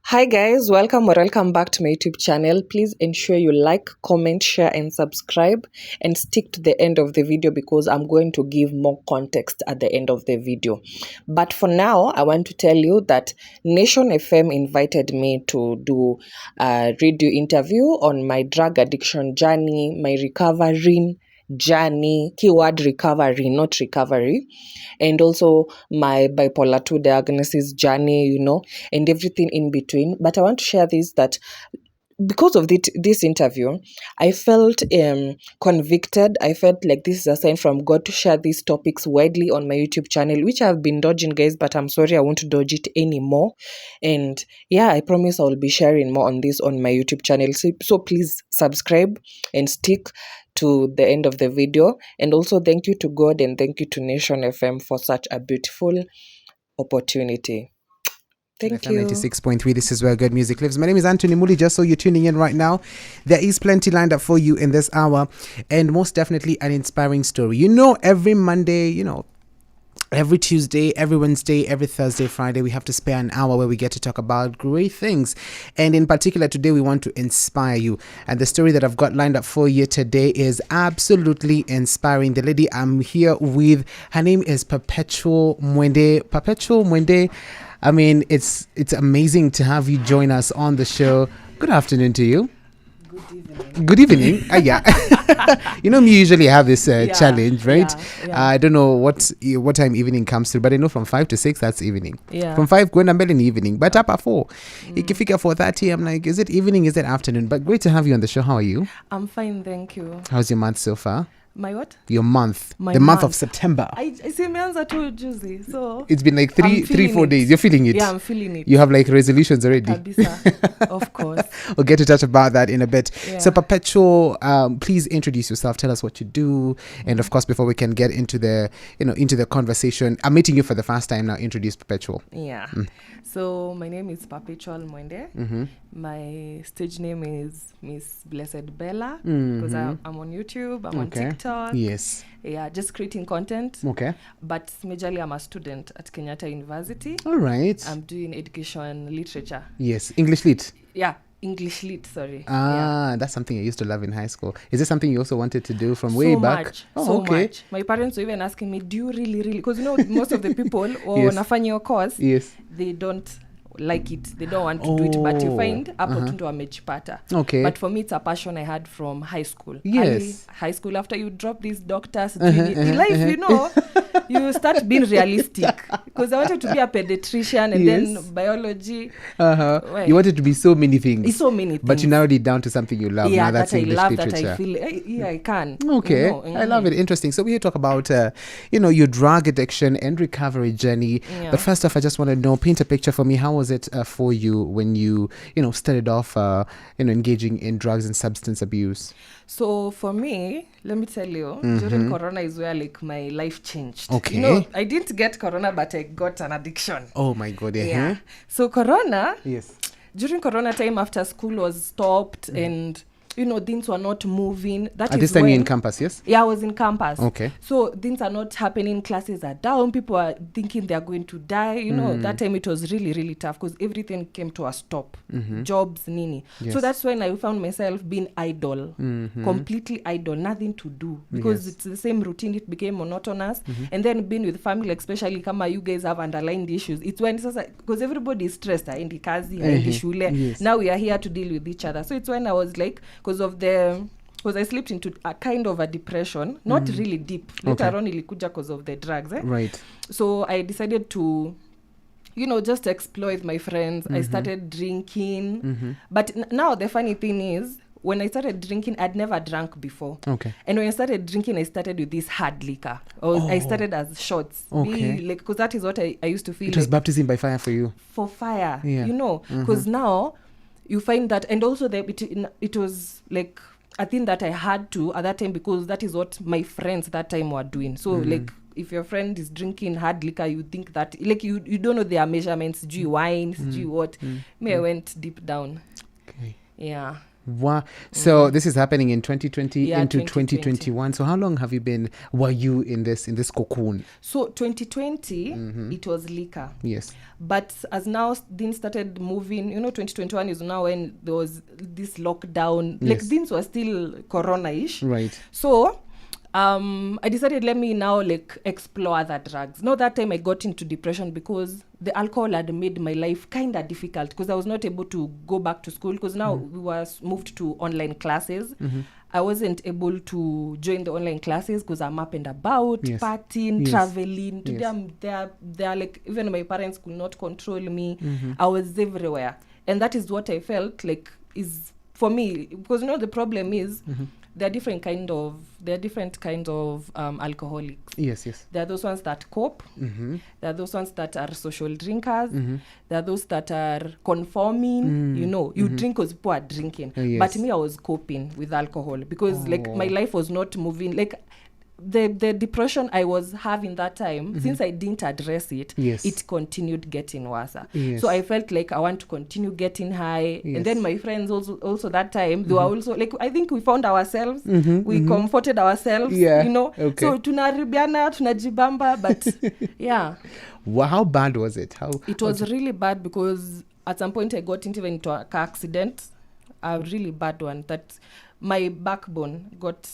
Hi guys, welcome back to my YouTube channel. Please ensure you like, comment, share and subscribe and stick to the end of the video because I'm going to give more context at the end of the video. But for now, I want to tell you that Nation FM invited me to do a radio interview on my drug addiction journey, my recovering journey, keyword recovery, not recovery, and also my bipolar 2 diagnosis journey, and everything in between. But I want to share this that because of this interview, I felt convicted. I felt like this is a sign from God to share these topics widely on my YouTube channel, which I've been dodging, guys, but I'm sorry, I won't dodge it anymore. And yeah, I promise I will be sharing more on this on my YouTube channel. So please subscribe and stick to the end of the video. And also thank you to God and thank you to Nation FM for such a beautiful opportunity. Thank FM you. 96.3, this is where good music lives. My name is Anthony Muli, just so you're tuning in right now. There is plenty lined up for you in this hour, and most definitely an inspiring story. Every Monday, every Tuesday, every Wednesday, every Thursday, Friday, we have to spare an hour where we get to talk about great things. And in particular, today, we want to inspire you. And the story that I've got lined up for you today is absolutely inspiring. The lady I'm here with, her name is Perpetual Mwende. Perpetual Mwende, I mean, it's amazing to have you join us on the show. Good afternoon to you. Good evening. Yeah. Me usually have this challenge, right? Yeah. I don't know what time evening comes through, but I know from 5 to 6 that's evening. Yeah. From 5 going to in the evening, but up at 4. Ikifika 4:30, I'm like, is it evening? Is it afternoon? But great to have you on the show. How are you? I'm fine, thank you. How's your month so far? My what? Your month. My the month of September. I see my answer to Juicy, so It's been like 4 days. You're feeling it? Yeah, I'm feeling it. You have like resolutions already? Kabisa. Of course. We'll get to touch about that in a bit. Yeah. So Perpetual, please introduce yourself. Tell us what you do. And of course, before we can get into the conversation, I'm meeting you for the first time now. Introduce Perpetual. Yeah. So my name is Perpetual Mwende. Mm-hmm. My stage name is Miss Blessed Bella because I'm on YouTube. I'm on TikTok. Yes. Yeah, just creating content. Okay. But majorly I'm a student at Kenyatta University. All right. I'm doing education literature. Yes. English lit. Yeah. English lit, sorry. That's something I used to love in high school. Is this something you also wanted to do from way back? So much. My parents were even asking me, do you really? Because most of the people wanafanya your course, yes, they don't like it. They don't want to do it, but you find hapo tu ndo wamejipata. Okay. But for me, it's a passion I had from high school. Yes. High school, after you drop these doctors, in life, you start being realistic. Because I wanted to be a pediatrician and then biology. You wanted to be so many things. It's so many things. But you narrowed it down to something you love. Yeah, now that's that I English love, literature. that I feel, I can. Okay. I love it. Interesting. So we here talk about, your drug addiction and recovery journey. Yeah. But first off, I just want to know, paint a picture for me. How was it for you when you, started off, engaging in drugs and substance abuse? So for me, let me tell you, during Corona is where like my life changed. Okay. I didn't get Corona, but I got an addiction. Oh my God. Yeah. So Corona, Yes. during Corona time after school was stopped and things were not moving. At this time you're in campus, yes? Yeah, I was in campus. Okay. So things are not happening. Classes are down. People are thinking they're going to die. That time it was really, really tough because everything came to a stop. Jobs, nini. Yes. So that's when I found myself being idle. Completely idle. Nothing to do. Because it's the same routine. It became monotonous. And then being with family, especially kama you guys have underlying issues. It's when, because everybody is stressed. Haendi kazi, haendi shule. Yes. Now we are here to deal with each other. So it's when I was like, because I slipped into a kind of a depression, not really deep. Later on, ilikuja because of the drugs. Right. So I decided to, just explore with my friends. I started drinking. But now the funny thing is, when I started drinking, I'd never drunk before. Okay. And when I started drinking, I started with this hard liquor. I started as shots. Okay. Because that is what I used to feel. It was baptism by fire for you. For fire, Yeah. because now you find that, and also it was like a thing that I had to at that time because that is what my friends that time were doing. So like if your friend is drinking hard liquor, you think that like you don't know their measurements, wine, what. Me, I went deep down. Okay. Yeah. Wow. So this is happening in 2020 Yeah, into 2020. 2021. So how long were you in this cocoon? So 2020, it was liquor. Yes. But as now things started moving, 2021 is now when there was this lockdown. Like Yes. things were still corona-ish. Right. So I decided, let me now like explore other drugs. Now that time I got into depression because the alcohol had made my life kind of difficult, because I was not able to go back to school, because now we were moved to online classes. I wasn't able to join the online classes because I'm up and about, Yes. partying, Yes. traveling. Today Yes. I'm there, like even my parents could not control me. I was everywhere. And that is what I felt like is for me, because the problem is there are different kinds of alcoholics. Yes. There are those ones that cope. There are those ones that are social drinkers. There are those that are conforming. You drink because people are drinking. Yes. But me, I was coping with alcohol because like my life was not moving. Like the depression I was having that time, since I didn't address it, Yes. it continued getting worse. Yes. So I felt like I want to continue getting high. Yes. And then my friends also that time, they were also like, I think we found ourselves. We comforted ourselves. Yeah. Okay. So tunaribiana, tunajibamba, but yeah. Well, how bad was it? It was really bad because at some point I got into a car accident, a really bad one, that my backbone got...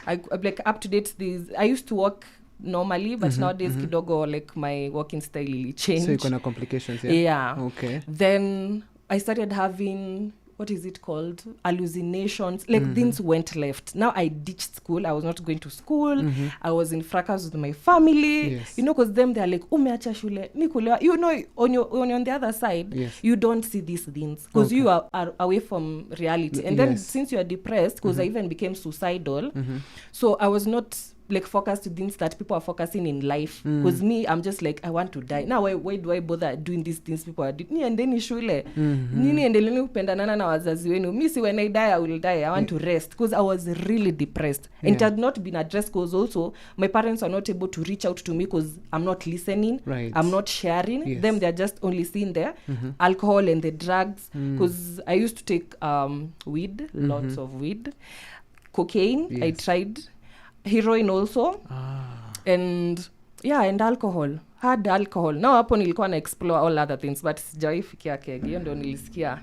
I like up to date these. I used to walk normally, but nowadays kidogo, like my walking style really changed. So you're gonna complications, yeah? Yeah. Okay. Then I started having, what is it called? Hallucinations. Like things went left. Now I ditched school. I was not going to school. I was in fracas with my family. Yes. Because them they're like, umeacha shule, nikulewa. On the other side, Yes. you don't see these things because you are away from reality. And then Yes. since you are depressed, because I even became suicidal, so I was not like focused to things that people are focusing in life. Because me, I'm just like, I want to die. Now why do I bother doing these things people are doing? And then shule. Nini endeleni kupendanana na wazazi wenu. Me, see, when I die, I will die. I want to rest. Because I was really depressed. And it had not been addressed because also my parents are not able to reach out to me because I'm not listening. Right. I'm not sharing. Yes. Them, they're just only seeing the alcohol and the drugs. Because I used to take weed, lots of weed. Cocaine, Yes. I tried. Heroin also. And alcohol. Hard alcohol. Now hapo nilikuwa na explore all other things, but sijawahi fikia keg. Hiyo ndio nilisikia.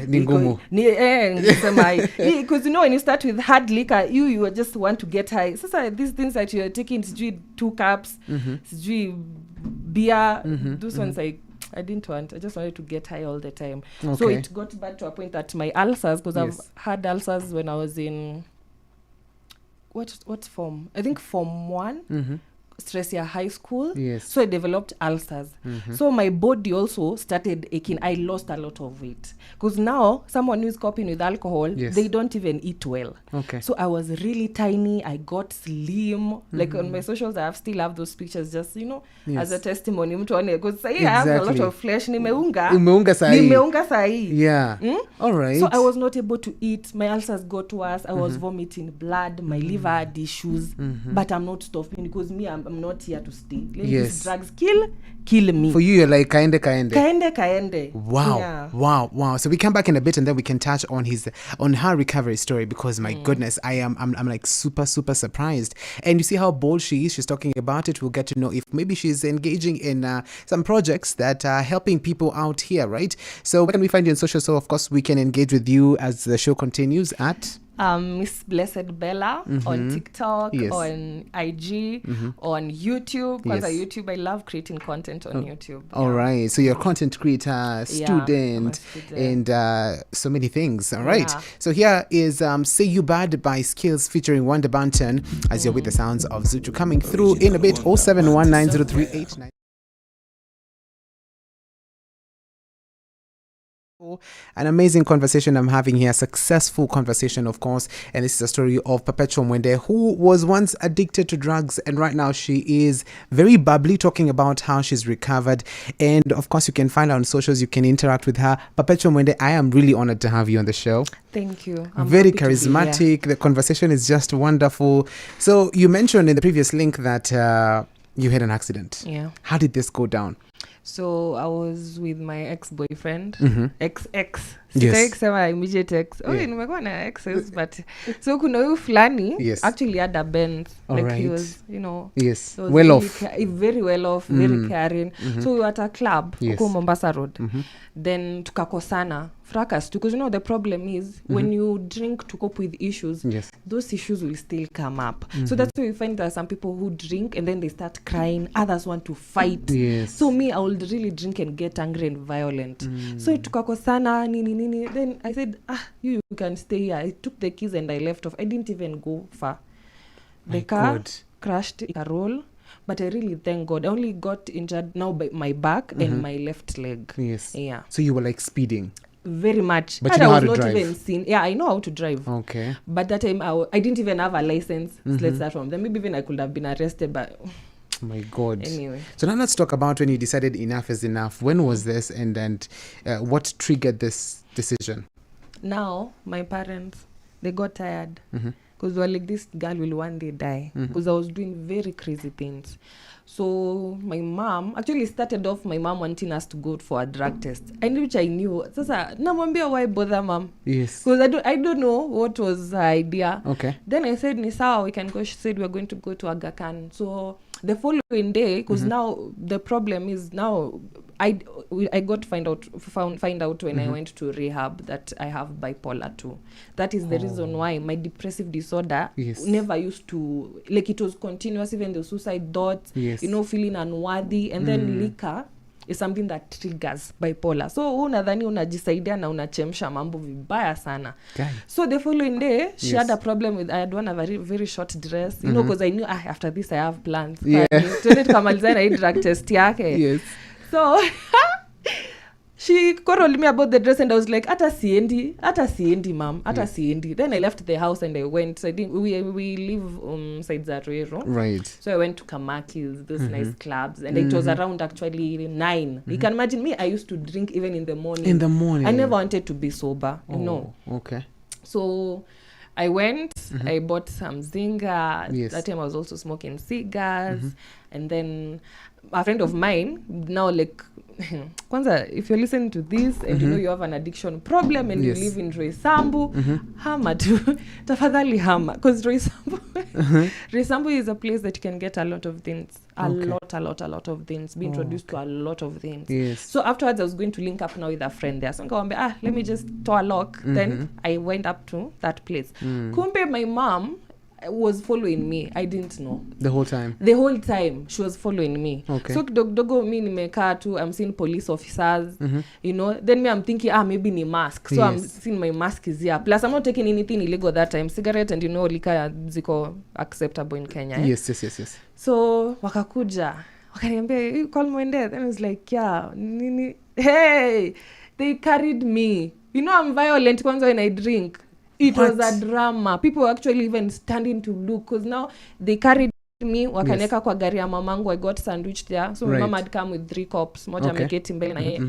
Ni ngumu. Nisema because when you start with hard liquor, you just want to get high. Sasa these things that you're taking, sijui 2 cups, sijui beer, those ones I didn't want. I just wanted to get high all the time. Okay. So it got back to a point that my ulcers, because Yes. I've had ulcers when I was in what form? I think form 1. Stressia high school. Yes. So I developed ulcers. So my body also started aching. I lost a lot of weight because now someone who's coping with alcohol, Yes. they don't even eat well. Okay. So I was really tiny. I got slim. Like on my socials, I still have those pictures just, Yes. as a testimony. Because I have a lot Exactly. of flesh. Nimeunga sahi. Yeah. All right. So I was not able to eat. My ulcers got worse. I was vomiting blood. My liver had issues. But I'm not stopping because me, I'm not here to stay. Let Yes. these drugs kill me. For you, you're like kaende. Kaende. Wow. Yeah. Wow. So we come back in a bit and then we can touch on her recovery story, because my goodness, I'm like super surprised. And you see how bold she is. She's talking about it. We'll get to know if maybe she's engaging in some projects that are helping people out here, right? So where can we find you on social? So of course we can engage with you as the show continues at Miss Blessed Bella on TikTok, Yes. on IG, on YouTube. Because Yes. YouTube, I love creating content on YouTube. All right. So you're a content creator, student, student. and so many things. All right. Yeah. So here is Say You Bad by Skills featuring Wonder Banton as you're with the sounds of Zuchu coming through in a bit. 07190389. An amazing conversation I'm having here, successful conversation, of course, and this is a story of Perpetual Mwende, who was once addicted to drugs, and right now she is very bubbly, talking about how she's recovered. And of course, you can find her on socials, you can interact with her. Perpetual Mwende, I am really honored to have you on the show. Thank you. I'm Very happy to be here. charismatic. The conversation is just wonderful. So you mentioned in the previous link that you had an accident. Yeah. How did this go down? So I was with my ex-boyfriend, ex. Yes. Sitaki immediate ex. Okay, nimekuwa na exes, but so kuna huyu fulani actually had a Benz. Like he was, you know, yes, was well really off, very well off, very caring. So we were at a club, huko Mombasa Road. Then tukakosana, fracas, because you know the problem is when you drink to cope with issues, those issues will still come up. So that's why we find there are some people who drink and then they start crying, others want to fight. So me, I would really drink and get angry and violent. So tukakosana nini. Then I said, you can stay here. I took the keys and I left off. I didn't even go far. The car crashed a roll, but I really thank God. I only got injured now by my back and my left leg. Yeah. So you were like speeding? Very much. But you know I how was to not drive? even seen. Yeah, I know how to drive. Okay. But that time I didn't even have a license. So let's start from them. Maybe even I could have been arrested, but... Oh my God. Anyway. So now let's talk about when you decided enough is enough. When was this, and what triggered this decision? Now, my parents, they got tired. Because they were like, this girl will one day die. Because I was doing very crazy things. So my mom, actually started off my mom wanting us to go for a drug test. And which I knew. Sasa, namwambia why bother mom? Yes. Because I don't know what was her idea. Okay. Then I said, ni sawa, we can go. She said, we're going to go to Aga Khan. So the following day, because now the problem is now I got to find out when I went to rehab that I have bipolar 2. That is the reason why my depressive disorder never used to, like, it was continuous, even the suicide thoughts, you know, feeling unworthy, and then liquor is something that triggers bipolar. So unadhani unajisaidia na unachemsha mambo vibaya sana. So the following day she had a problem with, I had worn a very very short dress, you know, because I knew after this I have plans. Tukamaliza na drug test yake. So she quarreled me about the dress and I was like, ata siendi mom, siendi. Then I left the house and I went. We live sides at Ruiru. Right. So I went to Kamaki's, those nice clubs, and it was around actually 9. You can imagine me, I used to drink even in the morning. I never wanted to be sober, you know. Okay. So I went, I bought some Zinga. That time I was also smoking cigars. And then a friend of mine, now like, Kwanza, if you're listening to this and you know you have an addiction problem and you live in Roysambu, hama tu. Tafadhali hama. Because Roysambu is a place that you can get a lot of things. A lot of things. Be introduced to a lot of things. So afterwards, I was going to link up now with a friend there. So I'm going, let me just tour lock. Then I went up to that place. Kumbe, my mom was following me. I didn't know. The whole time she was following me. So kidogo mi nimekaa tu, I'm seeing police officers, you know. Then me I'm thinking maybe ni mask. So I'm seeing my mask is here. Plus I'm not taking anything illegal that time. Cigarette and you know liquor ziko acceptable in Kenya. Yes. So wakakuja wakaniambia you call Mwende. Then I was like hey, they carried me. You know I'm violent kwanza when I drink. It was a drama. People were actually even standing to look because now they carried me wakaneka kwa gari ya mamangu. I got sandwiched there. So my mama had come with 3 cops. Moja ameketi mbele na yeye.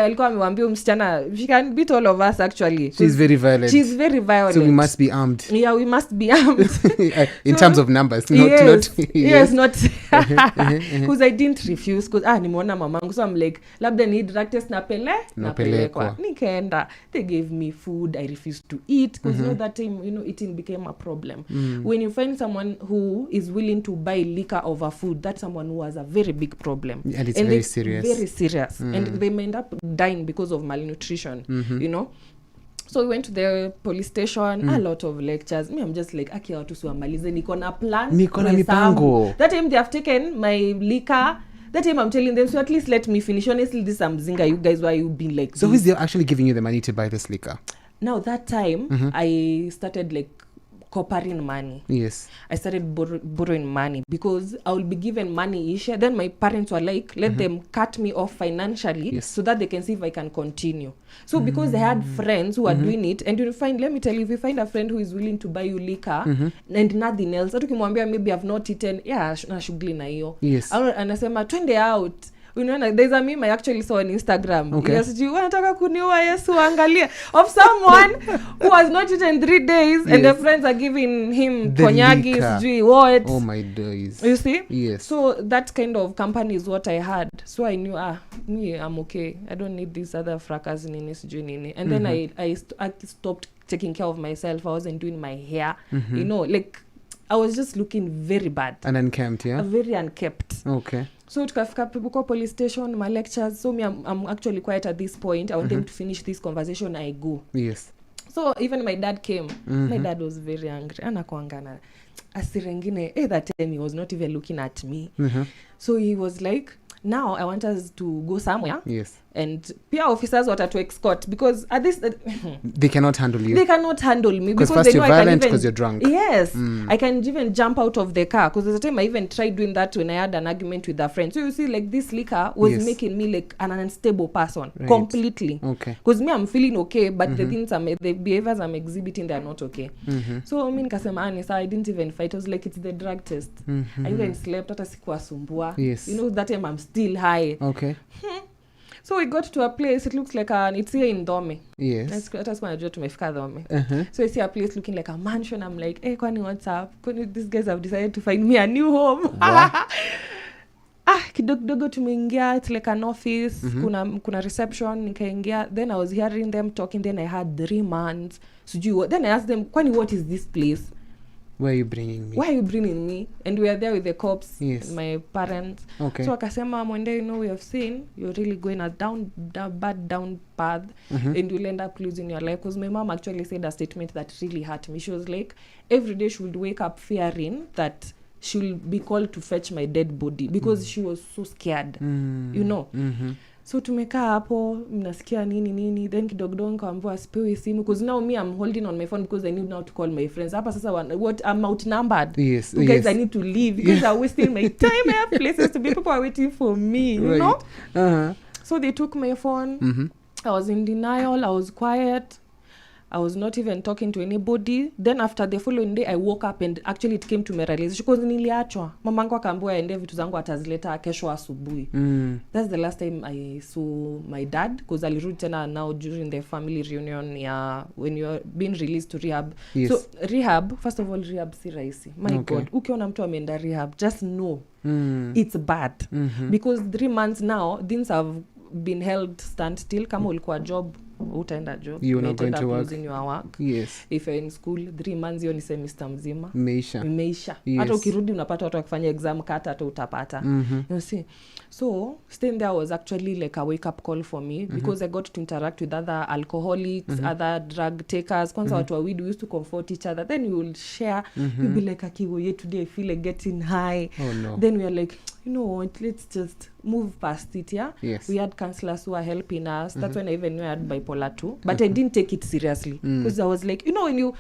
Alikuwa amemwambia msichana, she can beat all of us actually. She's very violent. So we must be armed. Yeah, we must be armed. In terms of numbers, not because I didn't refuse because nimeona mamangu. So I'm like, labda ni drug test napelekwa. Nikaenda. They gave me food. I refused to eat because you know that time, you know, eating became a problem. When you find someone who is willing to buy liquor over food, that's someone who has a very big problem. And it's very serious. And they may end up dying because of malnutrition, you know. So we went to the police station, a lot of lectures. Me, I'm just like, aki watu suamalize, niko na plan. Niko na mipango. That time they have taken my liquor. That time I'm telling them, so at least let me finish. Honestly, this Mzinga, you guys, why you been like so this? Who's actually giving you the money to buy this liquor? Now, that time, I started like coppering money. I started borrowing money because I will be given money each year. Then my parents were like, let them cut me off financially so that they can see if I can continue. So because they had friends who are doing it, and let me tell you, if you find a friend who is willing to buy you liquor and nothing else, maybe I've not eaten, na shughuli na hiyo. Anasema, twende out. Unaona, there's a meme I actually saw on Instagram. Okay. Yes, you wanataka kuniua Yesu angalia, of someone who has not eaten 3 days and the friends are giving him The konyagi, liquor. sijui what. Oh my days. You see? Yes. So that kind of company is what I had. So I knew, me, I'm okay. I don't need these other fracas nini sijui nini. And then I stopped taking care of myself. I wasn't doing my hair. You know, like I was just looking very bad. And unkempt, yeah? Very unkept. Okay. So tukafika kwa police station, my lectures. So me, I'm actually quiet at this point. I want them to finish this conversation. I go. Yes. So even my dad came. My dad was very angry. Anakuangana asirengine. That time he was not even looking at me. So he was like, now I want us to go somewhere. Yes. And peer officers wanted to escort because at this they cannot handle you. They cannot handle me because first they know you're violent because you're drunk. Yes. I can even jump out of the car because there's a time I even tried doing that when I had an argument with a friend. So you see, like this liquor was making me like an unstable person completely. Okay. Because me, I'm feeling okay, but the things the behaviors I'm exhibiting, they're not okay. So I mean, nikasema I didn't even fight. I was like, it's the drug test. I even slept hata sikuwa sumbua. Yes. You know, that time I'm still high. Okay. So we got to a place, it looks like it's here in Dome. Yes. That's when I just tumefika Dome. So I see a place looking like a mansion. I'm like, hey, kwani what's up? These guys have decided to find me a new home. Kidogo tumeingia, it's like an office. Kuna reception, nikaingia. Then I was hearing them talking, then I had 3 months. Then I asked them, kwani what is this place? Why are you bringing me? Why are you bringing me? And we are there with the cops, yes. my parents. Okay. So akasema, one day, we have seen you're really going a bad down path, and you'll end up losing your life. Because my mom actually said a statement that really hurt me. She was like, every day she would wake up fearing that she'll be called to fetch my dead body because she was so scared, you know. So tumekaa hapo, mnasikia nini, then kidogo nikaambiwa sipewi simu because now me I'm holding on my phone because I need now to call my friends. Hapa sasa what I'm outnumbered. Yes. You guys, I need to leave because I'm wasting my time. I have places to be. People are waiting for me, you know? So they took my phone. I was in denial. I was quiet. I was not even talking to anybody. Then after the following day, I woke up and actually it came to my realization because niliachwa. Mamangu akaambiwa aende vitu zangu atazileta kesho asubuhi. That's the last time I saw my dad because alirudi tena now during the family reunion when you're being released to rehab. Yes. So rehab, first of all, rehab si rahisi. My God, ukiona mtu ameenda rehab, just know it's bad. Because 3 months now, things have been held standstill. Kama ulikuwa job, utaenda job. You're not going to work. Losing your work. Yes. If you're in school, 3 months hiyo ni semester mzima. Meisha. Yes. Hata ukirudi unapata watu wakifanya exam kata hata utapata. You see. So staying there was actually like a wake up call for me because I got to interact with other alcoholics, other drug takers. Kwanza watu wa weed, we used to comfort each other. Then we will share. You'll be like, Akiwo, today I feel like getting high. Oh no. Then we are like, you know what, let's just move past it, yeah? Yes. We had counselors who were helping us. That's when I even knew I had bipolar too. But I didn't take it seriously. Because I was like, you know, when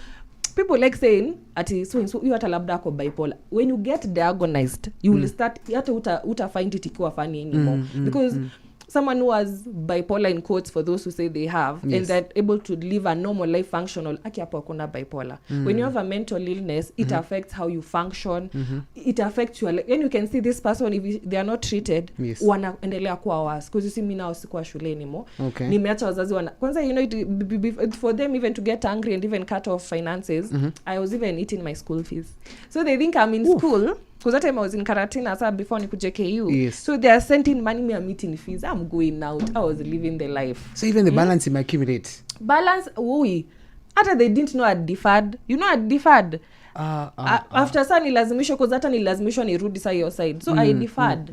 people like saying, so you hata labda ako bipolar. When you get diagnosed, you will start, hata uta find it ikiwa funny anymore. Because someone who has bipolar in quotes for those who say they have, and they're able to live a normal life functional, aki hapo akona bipolar. When you have a mental illness, it affects how you function. It affects your life. And you can see this person, if they are not treated, wanaendelea kuwa worse. Because you see me now, sikuwa shule anymore. Nimeacha wazazi kwanza, you know, for them even to get angry and even cut off finances, I was even eating my school fees. So they think I'm in school. Because that time I was in Karatina before nikuje KU. Yes. So they are sending money, me I'm eating fees. I'm going out. I was living the life. So even the balance might accumulate. Balance, after they didn't know I'd deferred. You know I'd deferred. After sa nilazimishwa, because hata nilazimishwa nirudi sa your side. So I deferred.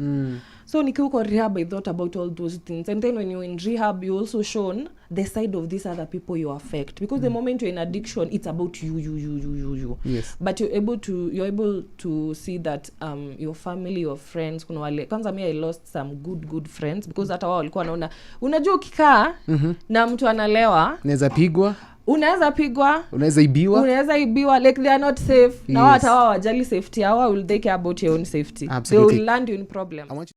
So nikiuko rehab, I thought about all those things. And then when you're in rehab, you're also shown the side of these other people you affect. Because the moment you're in addiction, it's about you. Yes. But you're able to see that your family, your friends, kuna wale. Kwanza me, I lost some good friends. Because hata wao walikuwa wanaona, unajua ukikaa na mtu analewa, unaweza pigwa, unaweza ibiwa, like they are not safe. Yes. Na hata wao wajali safety, how will they care about your own safety? Absolutely. They will land you in problems.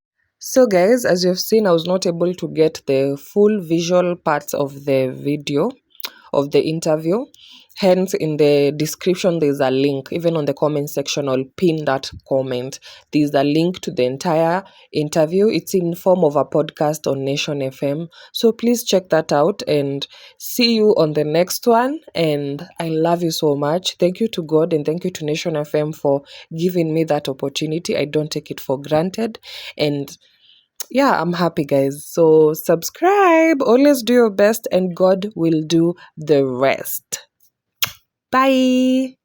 So guys, as you've seen, I was not able to get the full visual parts of the video, of the interview. Hence, in the description, there's a link. Even on the comment section, I'll pin that comment. There's a link to the entire interview. It's in form of a podcast on Nation FM. So please check that out and see you on the next one. And I love you so much. Thank you to God and thank you to Nation FM for giving me that opportunity. I don't take it for granted. And yeah, I'm happy, guys. So subscribe, always do your best, and God will do the rest. Bye.